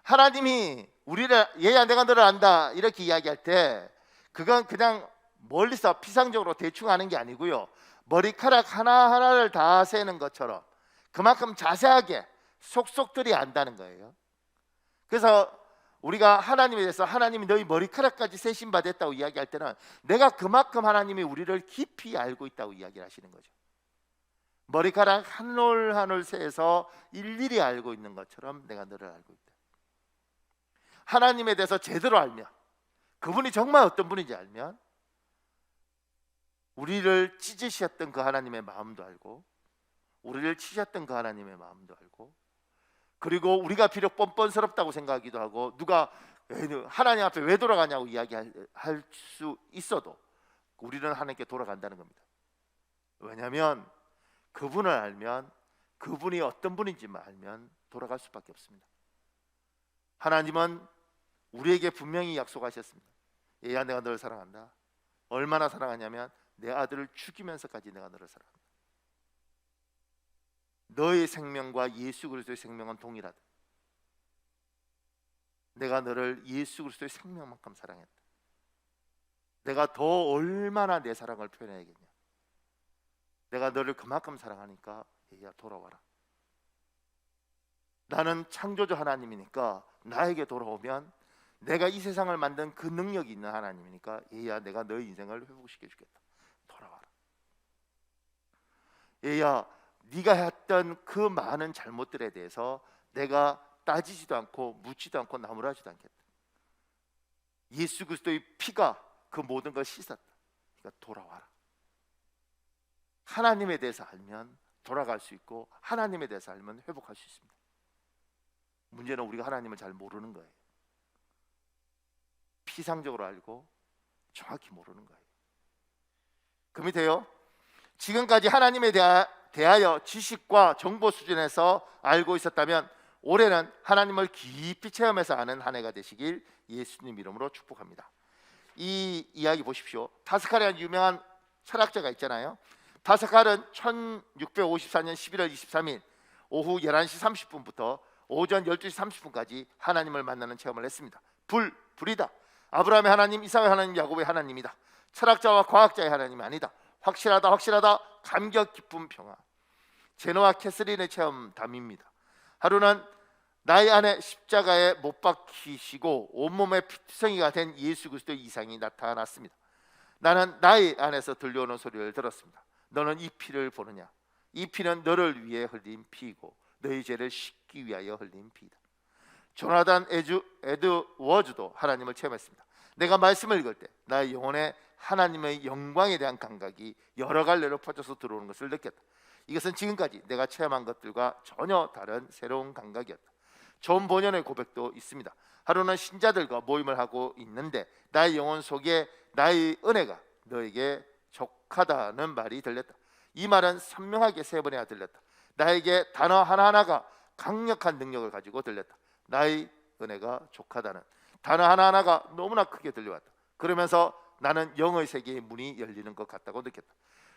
하나님이 우리를 얘야 내가 너를 안다 이렇게 이야기할 때 그건 그냥 멀리서 피상적으로 대충 아는 게 아니고요, 머리카락 하나하나를 다 세는 것처럼 그만큼 자세하게 속속들이 안다는 거예요. 그래서 우리가 하나님에 대해서 하나님이 너희 머리카락까지 세신 바 됐다고 이야기할 때는 내가 그만큼 하나님이 우리를 깊이 알고 있다고 이야기를 하시는 거죠. 머리카락 한 올 한 올 세서 일일이 알고 있는 것처럼 내가 너를 알고 있다. 하나님에 대해서 제대로 알면, 그분이 정말 어떤 분인지 알면 우리를 찢으셨던 그 하나님의 마음도 알고, 우리를 치셨던 그 하나님의 마음도 알고, 그리고 우리가 비록 뻔뻔스럽다고 생각하기도 하고 누가 하나님 앞에 왜 돌아가냐고 이야기할 수 있어도 우리는 하나님께 돌아간다는 겁니다. 왜냐하면 그분을 알면, 그분이 어떤 분인지만 알면 돌아갈 수밖에 없습니다. 하나님은 우리에게 분명히 약속하셨습니다. 얘야 내가 너를 사랑한다. 얼마나 사랑하냐면 내 아들을 죽이면서까지 내가 너를 사랑한다. 너의 생명과 예수 그리스도의 생명은 동일하다. 내가 너를 예수 그리스도의 생명만큼 사랑했다. 내가 더 얼마나 내 사랑을 표현해야겠냐. 내가 너를 그만큼 사랑하니까 얘야 돌아와라. 나는 창조주 하나님이니까 나에게 돌아오면 내가 이 세상을 만든 그 능력이 있는 하나님이니까 얘야 내가 너의 인생을 회복시켜 주겠다. 돌아와라. 얘야 네가 했던 그 많은 잘못들에 대해서 내가 따지지도 않고 묻지도 않고 나무라지도 않겠다. 예수 그리스도의 피가 그 모든 걸 씻었다. 그러니까 돌아와라. 하나님에 대해서 알면 돌아갈 수 있고 하나님에 대해서 알면 회복할 수 있습니다. 문제는 우리가 하나님을 잘 모르는 거예요. 피상적으로 알고 정확히 모르는 거예요. 그 밑에요, 지금까지 하나님에 대하여 지식과 정보 수준에서 알고 있었다면 올해는 하나님을 깊이 체험해서 아는 한 해가 되시길 예수님 이름으로 축복합니다. 이 이야기 보십시오. 파스칼이라는 유명한 철학자가 있잖아요. 파스칼은 1654년 11월 23일 오후 11시 30분부터 오전 12시 30분까지 하나님을 만나는 체험을 했습니다. 불이다. 아브라함의 하나님, 이삭의 하나님, 야곱의 하나님이다. 철학자와 과학자의 하나님이 아니다. 확실하다 감격 기쁨 평화. 제노와 캐서린의 체험담입니다. 하루는 나의 안에 십자가에 못 박히시고 온몸에 피투성이가 된 예수 그리스도의 이상이 나타났습니다. 나는 나의 안에서 들려오는 소리를 들었습니다. 너는 이 피를 보느냐? 이 피는 너를 위해 흘린 피이고 너희 죄를 씻기 위하여 흘린 피이다. 조나단 에드워즈도 하나님을 체험했습니다. 내가 말씀을 읽을 때 나의 영혼에 하나님의 영광에 대한 감각이 여러 갈래로 퍼져서 들어오는 것을 느꼈다. 이것은 지금까지 내가 체험한 것들과 전혀 다른 새로운 감각이었다. 존 보년의 고백도 있습니다. 하루는 신자들과 모임을 하고 있는데 나의 영혼 속에 나의 은혜가 너에게 족하다는 말이 들렸다. 이 말은 선명하게 3번이나 들렸다. 나에게 단어 하나하나가 강력한 능력을 가지고 들렸다. 나의 은혜가 족하다는 단어 하나하나가 너무나 크게 들려왔다. 그러면서 나는 영의 세계의 문이 열리는 것 같다고 느꼈다.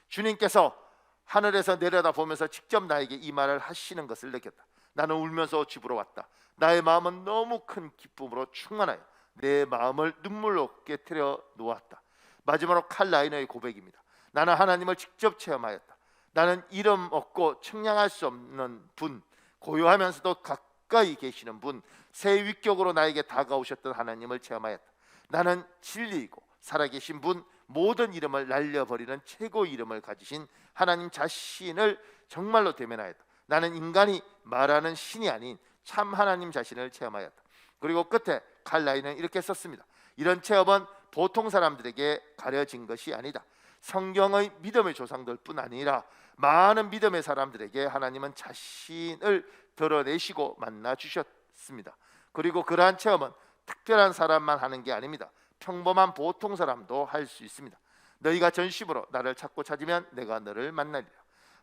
주님께서 하늘에서 내려다 보면서 직접 나에게 이 말을 하시는 것을 느꼈다. 나는 울면서 집으로 왔다. 나의 마음은 너무 큰 기쁨으로 충만하여 내 마음을 눈물로 깨트려 놓았다. 마지막으로 칼 라이너의 고백입니다. 나는 하나님을 직접 체험하였다. 나는 이름 없고 측량할 수 없는 분, 고요하면서도 가까이 계시는 분, 새 위격으로 나에게 다가오셨던 하나님을 체험하였다. 나는 진리이고 살아계신 분, 모든 이름을 날려버리는 최고의 이름을 가지신 하나님 자신을 정말로 대면하였다. 나는 인간이 말하는 신이 아닌 참 하나님 자신을 체험하였다. 그리고 끝에 칼라이는 이렇게 썼습니다. 이런 체험은 보통 사람들에게 가려진 것이 아니다. 성경의 믿음의 조상들 뿐 아니라 많은 믿음의 사람들에게 하나님은 자신을 드러내시고 만나 주셨습니다. 그리고 그러한 체험은 특별한 사람만 하는 게 아닙니다. 평범한 보통 사람도 할 수 있습니다. 너희가 전심으로 나를 찾고 찾으면 내가 너를 만나리라.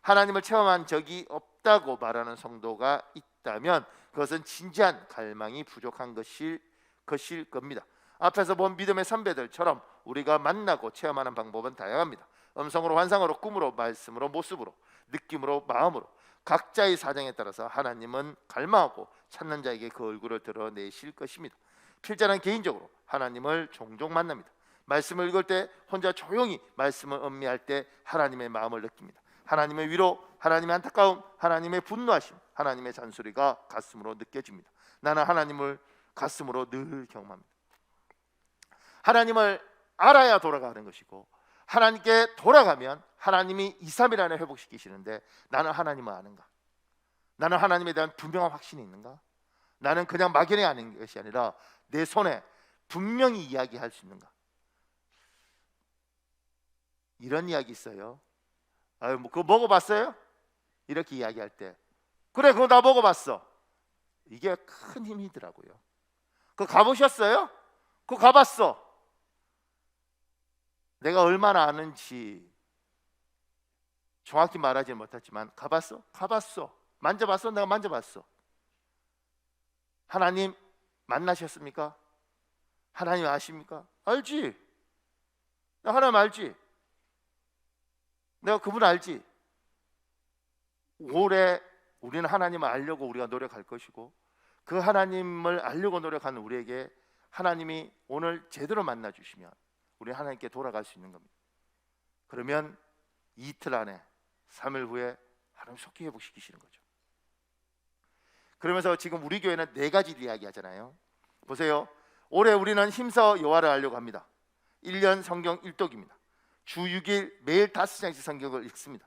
하나님을 체험한 적이 없다고 말하는 성도가 있다면 그것은 진지한 갈망이 부족한 것일 겁니다. 앞에서 본 믿음의 선배들처럼 우리가 만나고 체험하는 방법은 다양합니다. 음성으로, 환상으로, 꿈으로, 말씀으로, 모습으로, 느낌으로, 마음으로 각자의 사정에 따라서 하나님은 갈망하고 찾는 자에게 그 얼굴을 드러내실 것입니다. 필자는 개인적으로 하나님을 종종 만납니다. 말씀을 읽을 때 혼자 조용히 말씀을 음미할 때 하나님의 마음을 느낍니다. 하나님의 위로, 하나님의 안타까움, 하나님의 분노하심, 하나님의 잔소리가 가슴으로 느껴집니다. 나는 하나님을 가슴으로 늘 경험합니다. 하나님을 알아야 돌아가는 것이고 하나님께 돌아가면 하나님이 2, 3일 안에 회복시키시는데 나는 하나님을 아는가? 나는 하나님에 대한 분명한 확신이 있는가? 나는 그냥 막연히 아는 것이 아니라 내 손에 분명히 이야기할 수 있는가? 이런 이야기 있어요. 아유, 뭐 그거 먹어봤어요? 이렇게 이야기할 때 그래 그거 나 먹어봤어. 이게 큰 힘이더라고요. 그거 가보셨어요? 그거 가봤어. 내가 얼마나 아는지 정확히 말하지 못했지만 가봤어? 가봤어. 만져봤어? 내가 만져봤어. 하나님 만나셨습니까? 하나님 아십니까? 알지. 나 하나님 알지. 내가 그분 알지. 올해 우리는 하나님을 알려고 우리가 노력할 것이고 그 하나님을 알려고 노력하는 우리에게 하나님이 오늘 제대로 만나 주시면 우리 하나님께 돌아갈 수 있는 겁니다. 그러면 이틀 안에 3일 후에 하나님 속히 회복시키시는 거죠. 그러면서 지금 우리 교회는 4가지를 이야기하잖아요. 보세요. 올해 우리는 힘써 여호와를 알려고 합니다. 1년 성경 1독입니다. 주 6일 매일 5장씩 성경을 읽습니다.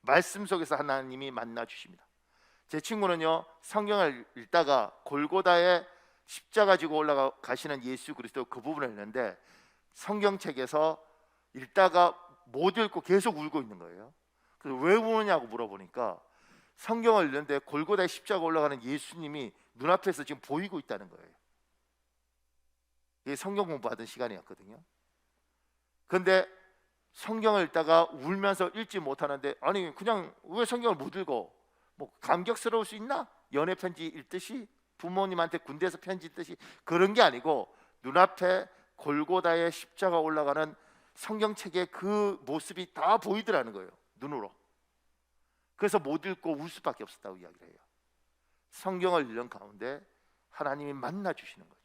말씀 속에서 하나님이 만나 주십니다. 제 친구는요, 성경을 읽다가 골고다에 십자가 지고 올라가시는 예수 그리스도 그 부분을 읽는데 성경책에서 읽다가 못 읽고 계속 울고 있는 거예요. 그래서 왜 우느냐고 물어보니까 성경을 읽는데 골고다에 십자가 올라가는 예수님이 눈앞에서 지금 보이고 있다는 거예요. 이게 성경 공부하던 시간이었거든요. 그런데 성경을 읽다가 울면서 읽지 못하는데 아니 그냥 왜 성경을 못 읽어? 뭐 감격스러울 수 있나? 연애 편지 읽듯이 부모님한테 군대에서 편지 읽듯이 그런 게 아니고 눈앞에 골고다의 십자가 올라가는 성경책의 그 모습이 다 보이더라는 거예요. 눈으로. 그래서 못 읽고 울 수밖에 없었다고 이야기를 해요. 성경을 읽는 가운데 하나님이 만나 주시는 거죠.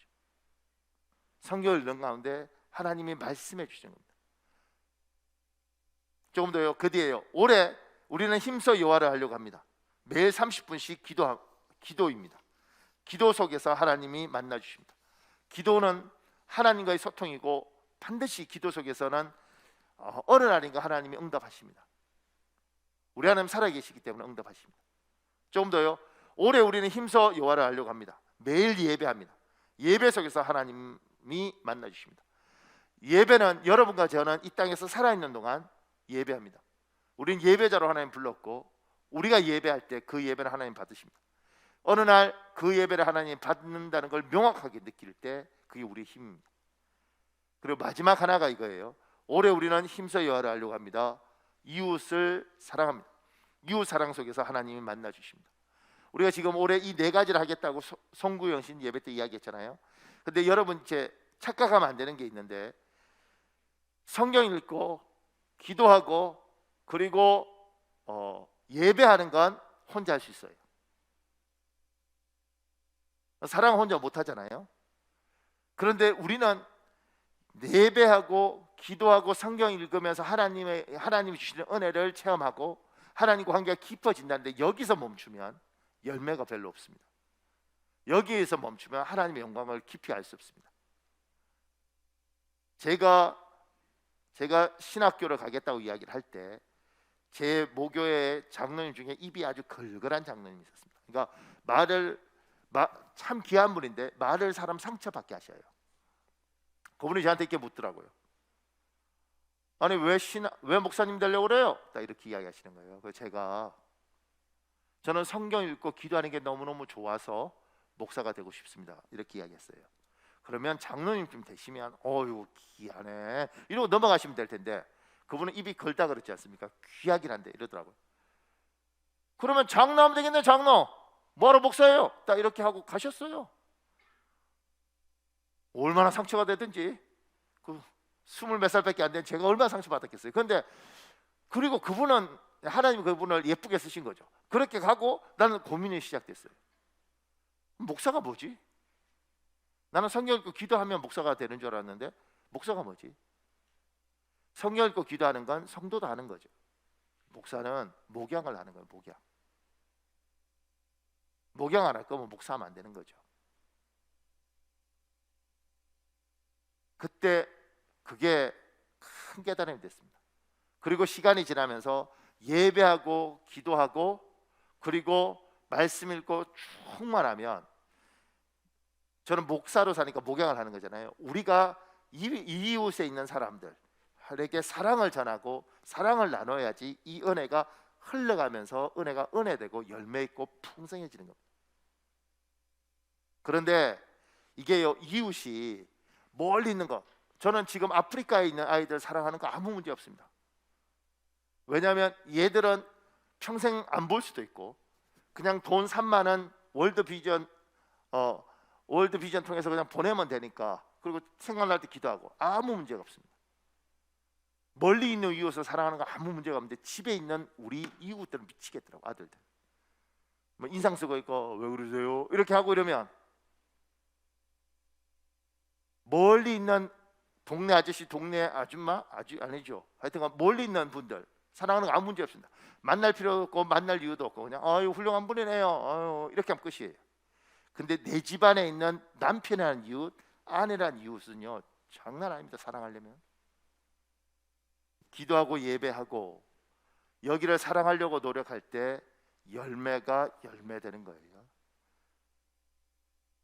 성경을 읽는 가운데 하나님이 말씀해 주시는 겁니다. 조금 더요. 그 뒤에요. 올해 우리는 힘써 여호와를 하려고 합니다. 매일 30분씩 기도입니다. 기도 속에서 하나님이 만나 주십니다. 기도는 하나님과의 소통이고 반드시 기도 속에서는 어느 날인가 하나님이 응답하십니다. 우리 하나님 살아계시기 때문에 응답하십니다. 조금 더요. 올해 우리는 힘써 여호와를 하려고 합니다. 매일 예배합니다. 예배 속에서 하나님이 만나 주십니다. 예배는 여러분과 저는 이 땅에서 살아있는 동안 예배합니다. 우리는 예배자로 하나님 불렀고 우리가 예배할 때 그 예배를 하나님 받으십니다. 어느 날 그 예배를 하나님 받는다는 걸 명확하게 느낄 때 그게 우리의 힘입니다. 그리고 마지막 하나가 이거예요. 올해 우리는 힘써 여호와를 하려고 합니다. 이웃을 사랑합니다. 이웃 사랑 속에서 하나님이 만나 주십니다. 우리가 지금 올해 이 네 가지를 하겠다고 송구영신 예배 때 이야기했잖아요. 근데 여러분 이제 착각하면 안 되는 게 있는데, 성경 읽고 기도하고 그리고 예배하는 건 혼자 할 수 있어요. 사랑은 혼자 못 하잖아요. 그런데 우리는 예배하고 기도하고 성경 읽으면서 하나님이 주시는 은혜를 체험하고 하나님과 관계가 깊어진다는데, 여기서 멈추면 열매가 별로 없습니다. 여기에서 멈추면 하나님의 영광을 깊이 알 수 없습니다. 제가 신학교를 가겠다고 이야기를 할 때 제 모교의 장로님 중에 입이 아주 걸걸한 장로님이 있었습니다. 그러니까 참 귀한 분인데 말을 사람 상처받게 하셔요. 그분이 저한테 이렇게 묻더라고요. 아니 왜 목사님 되려고 그래요? 딱 이렇게 이야기하시는 거예요. 그래서 저는 성경 읽고 기도하는 게 너무너무 좋아서 목사가 되고 싶습니다. 이렇게 이야기했어요. 그러면 장로님 좀 되시면 어유 귀하네 이러고 넘어가시면 될 텐데, 그분은 입이 걸다 그랬지 않습니까? 귀하긴 한데 이러더라고요. 그러면 장로하면 되겠네. 장로 뭐하러 목사예요? 딱 이렇게 하고 가셨어요. 얼마나 상처가 되든지, 그 20몇 살밖에 안 된 제가 얼마나 상처받았겠어요. 그런데 그리고 하나님이 그분을 예쁘게 쓰신 거죠. 그렇게 가고 나는 고민이 시작됐어요. 목사가 뭐지? 나는 성경 읽고 기도하면 목사가 되는 줄 알았는데 목사가 뭐지? 성경 읽고 기도하는 건 성도도 하는 거죠. 목사는 목양을 하는 거예요. 목양 안 할 거면 목사하면 안 되는 거죠. 그때 그게 큰 깨달음이 됐습니다. 그리고 시간이 지나면서 예배하고 기도하고 그리고 말씀 읽고 충만하면, 저는 목사로 사니까 목양을 하는 거잖아요. 우리가 이웃에 있는 사람들에게 사랑을 전하고 사랑을 나눠야지 이 은혜가 흘러가면서 은혜가 은혜되고 열매 있고 풍성해지는 겁니다. 그런데 이게요, 이웃이 멀리 있는 거, 저는 지금 아프리카에 있는 아이들 사랑하는 거 아무 문제 없습니다. 왜냐하면 얘들은 평생 안 볼 수도 있고 그냥 돈 3만 원 월드비전 통해서 그냥 보내면 되니까, 그리고 생각날 때 기도하고 아무 문제가 없습니다. 멀리 있는 이웃을 사랑하는 거 아무 문제가 없는데, 집에 있는 우리 이웃들은 미치겠더라고. 아들들 뭐 인상 쓰고 있고 왜 그러세요? 이렇게 하고 이러면 멀리 있는 동네 아저씨, 동네 아줌마, 아니죠. 하여튼 멀리 있는 분들 사랑하는 거 아무 문제 없습니다. 만날 필요 없고 만날 이유도 없고 그냥 아유 훌륭한 분이네요. 아유 이렇게 하면 끝이에요. 근데 내 집안에 있는 남편이라는 이웃, 아내라는 이웃은요 장난 아닙니다. 사랑하려면 기도하고 예배하고 여기를 사랑하려고 노력할 때 열매가 열매되는 거예요.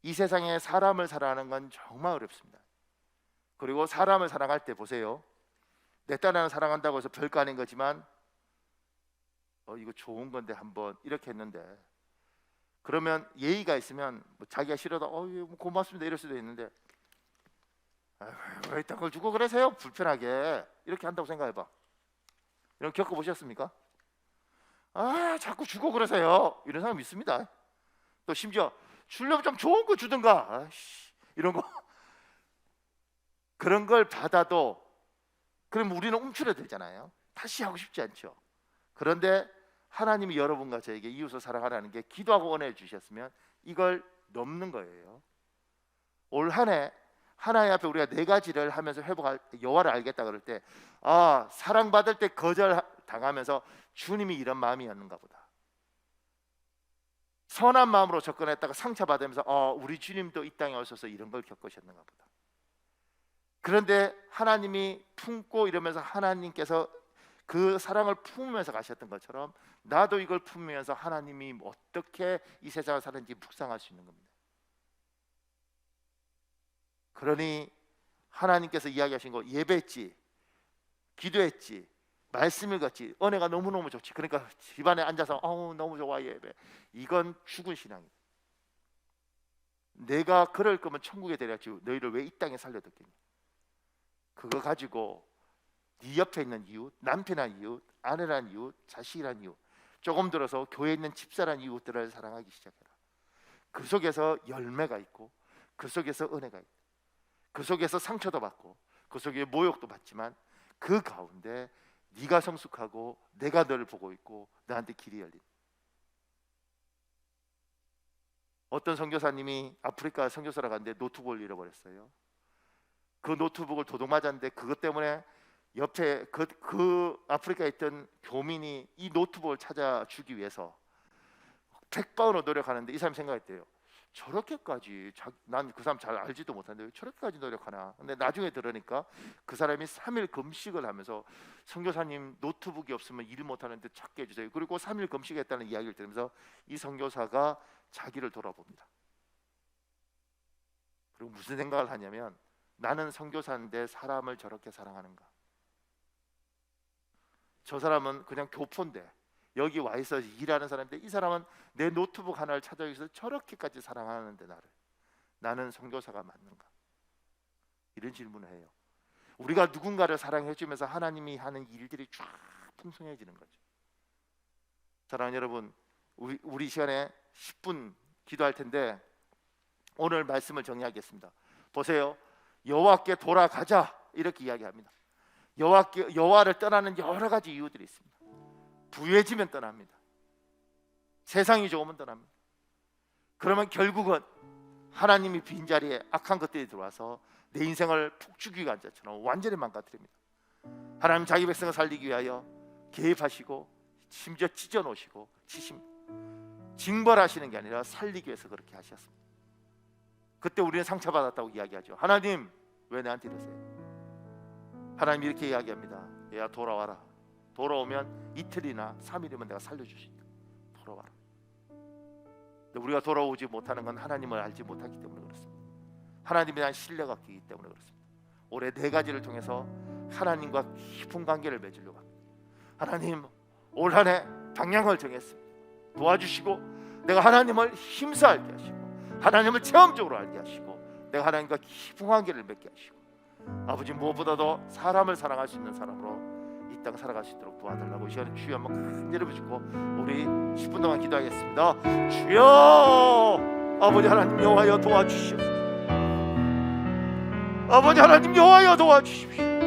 이 세상에 사람을 사랑하는 건 정말 어렵습니다. 그리고 사람을 사랑할 때 보세요. 내 딸을 사랑한다고 해서 별거 아닌 거지만 이거 좋은 건데 한번 이렇게 했는데, 그러면 예의가 있으면 뭐 자기가 싫어도 고맙습니다 이럴 수도 있는데, 왜 이딴 걸 주고 그러세요? 불편하게 이렇게 한다고 생각해봐. 이런 거 겪어보셨습니까? 자꾸 주고 그러세요 이런 사람 있습니다. 또 심지어 주려면 좀 좋은 거 주든가 이런 거 그런 걸 받아도 그럼 우리는 움츠러들잖아요. 다시 하고 싶지 않죠. 그런데 하나님이 여러분과 저에게 이웃을 사랑하라는 게 기도하고 은혜 주셨으면 이걸 넘는 거예요. 올 한 해 하나님 앞에 우리가 네 가지를 하면서 회복할 여호와를 알겠다 그럴 때, 사랑받을 때 거절 당하면서 주님이 이런 마음이었는가 보다. 선한 마음으로 접근했다가 상처받으면서 우리 주님도 이 땅에 오셔서 이런 걸 겪으셨는가 보다. 그런데 하나님이 품고 이러면서 하나님께서 그 사랑을 품으면서 가셨던 것처럼 나도 이걸 품으면서 하나님이 어떻게 이 세상을 사는지 묵상할 수 있는 겁니다. 그러니 하나님께서 이야기하신 거, 예배했지, 기도했지, 말씀 읽었지, 은혜가 너무너무 좋지, 그러니까 집안에 앉아서 너무 좋아 예배, 이건 죽은 신앙이에요. 내가 그럴 거면 천국에 데려갔지 너희를 왜 이 땅에 살려뒀겠냐. 그거 가지고 네 옆에 있는 이웃, 남편이나 이웃, 아내란 이웃, 자식이란 이웃, 조금 들어서 교회에 있는 집사란 이웃들을 사랑하기 시작해라. 그 속에서 열매가 있고, 그 속에서 은혜가 있고, 그 속에서 상처도 받고, 그 속에 모욕도 받지만 그 가운데 네가 성숙하고 내가 너를 보고 있고 너한테 길이 열린. 어떤 선교사님이 아프리카 선교사로 갔는데 노트북을 잃어버렸어요. 그 노트북을 도둑맞았는데 그것 때문에 옆에 그 아프리카에 있던 교민이 이 노트북을 찾아주기 위해서 100번으로 노력하는데 이 사람이 생각했대요. 저렇게까지, 난 그 사람 잘 알지도 못하는데 왜 저렇게까지 노력하나. 근데 나중에 들으니까 그 사람이 3일 금식을 하면서 선교사님 노트북이 없으면 일 못하는데 찾게 해주세요. 그리고 3일 금식했다는 이야기를 들으면서 이 선교사가 자기를 돌아봅니다. 그리고 무슨 생각을 하냐면, 나는 선교사인데 사람을 저렇게 사랑하는가. 저 사람은 그냥 교포인데 여기 와 있어 일하는 사람인데 이 사람은 내 노트북 하나를 찾아오기 위해서 저렇게까지 사랑하는데 나는 선교사가 맞는가? 이런 질문을 해요. 우리가 누군가를 사랑해 주면서 하나님이 하는 일들이 쫙 풍성해지는 거죠. 사랑하는 여러분, 우리 시간에 10분 기도할 텐데 오늘 말씀을 정리하겠습니다. 보세요. 여호와께 돌아가자 이렇게 이야기합니다. 여호와를 떠나는 여러 가지 이유들이 있습니다. 부유해지면 떠납니다. 세상이 좋으면 떠납니다. 그러면 결국은 하나님이 빈자리에 악한 것들이 들어와서 내 인생을 폭죽이 간자처럼 완전히 망가뜨립니다. 하나님 자기 백성을 살리기 위하여 개입하시고 심지어 찢어놓으시고 치십니다. 징벌하시는 게 아니라 살리기 위해서 그렇게 하셨습니다. 그때 우리는 상처받았다고 이야기하죠. 하나님 왜 나한테 이러세요? 하나님 이렇게 이야기합니다. 얘야 돌아와라. 돌아오면 이틀이나 3일이면 내가 살려주신다. 돌아와라. 근데 우리가 돌아오지 못하는 건 하나님을 알지 못하기 때문에 그렇습니다. 하나님에 대한 신뢰가 없기 때문에 그렇습니다. 올해 4가지를 통해서 하나님과 깊은 관계를 맺으려고 합니다. 하나님 올 한 해 방향을 정했습니다. 도와주시고 내가 하나님을 힘써 알게 하시고 하나님을 체험적으로 알게 하시고 내가 하나님과 깊은 관계를 맺게 하시고 아버지 무엇보다도 사람을 사랑할 수 있는 사람으로 이 땅 살아갈 수 있도록 도와달라고 이 시간에 주여 한번 간절히 부르고 우리 10분 동안 기도하겠습니다. 주여 아버지 하나님 여호와여 도와주시옵소서. 아버지 하나님 여호와여 도와주십시오.